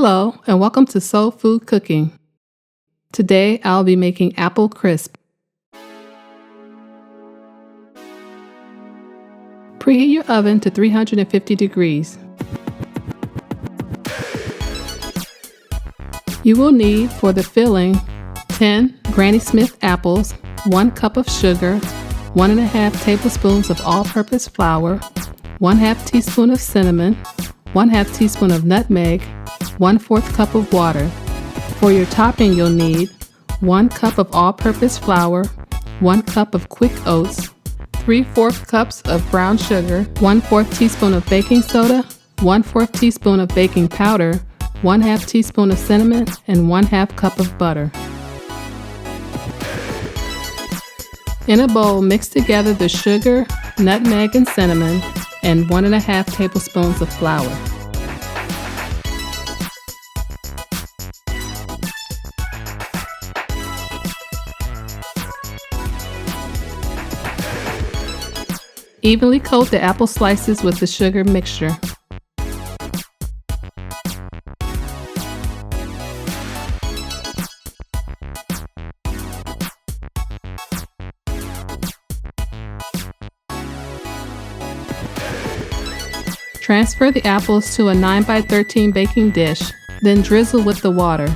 Hello, and welcome to Soul Food Cooking. Today, I'll be making apple crisp. Preheat your oven to 350 degrees. You will need, for the filling, 10 Granny Smith apples, 1 cup of sugar, 1½ tablespoons of all-purpose flour, 1/2 teaspoon of cinnamon, 1/2 teaspoon of nutmeg, 1/4 cup of water. For your topping, you'll need 1 cup of all-purpose flour, 1 cup of quick oats, 3/4 cups of brown sugar, 1/4 teaspoon of baking soda, 1/4 teaspoon of baking powder, 1/2 teaspoon of cinnamon, and 1/2 cup of butter. In a bowl, mix together the sugar, nutmeg, and cinnamon, and 1½ tablespoons of flour. Evenly coat the apple slices with the sugar mixture. Transfer the apples to a 9x13 baking dish, then drizzle with the water.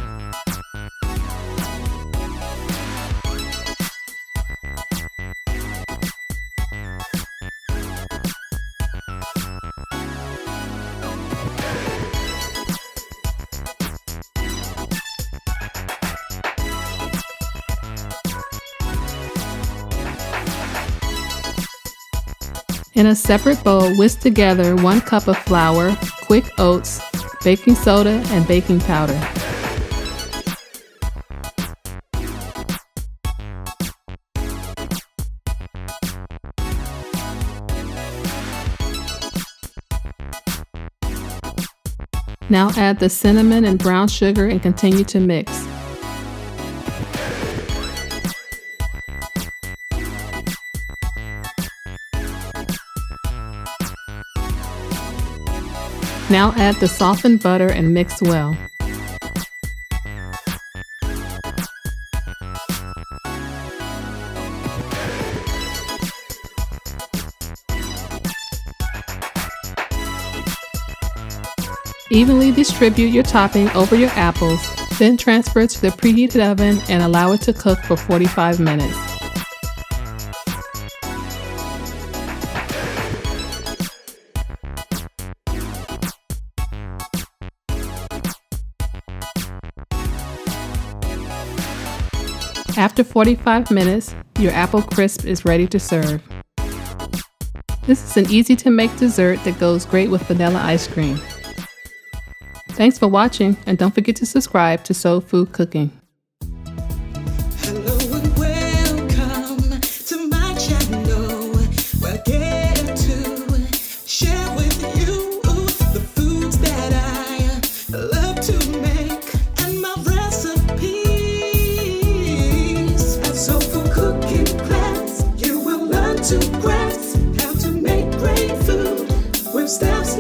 In a separate bowl, whisk together 1 cup of flour, quick oats, baking soda, and baking powder. Now add the cinnamon and brown sugar and continue to mix. Now add the softened butter and mix well. Evenly distribute your topping over your apples, then transfer it to the preheated oven and allow it to cook for 45 minutes. After 45 minutes, your apple crisp is ready to serve. This is an easy-to-make dessert that goes great with vanilla ice cream. Thanks for watching, and don't forget to subscribe to Soul Food Cooking. Hello and welcome to my channel, where I get to share with you the foods that I love to make and my recipes. At Soul Food Cooking class, you will learn to grasp how to make great food with steps.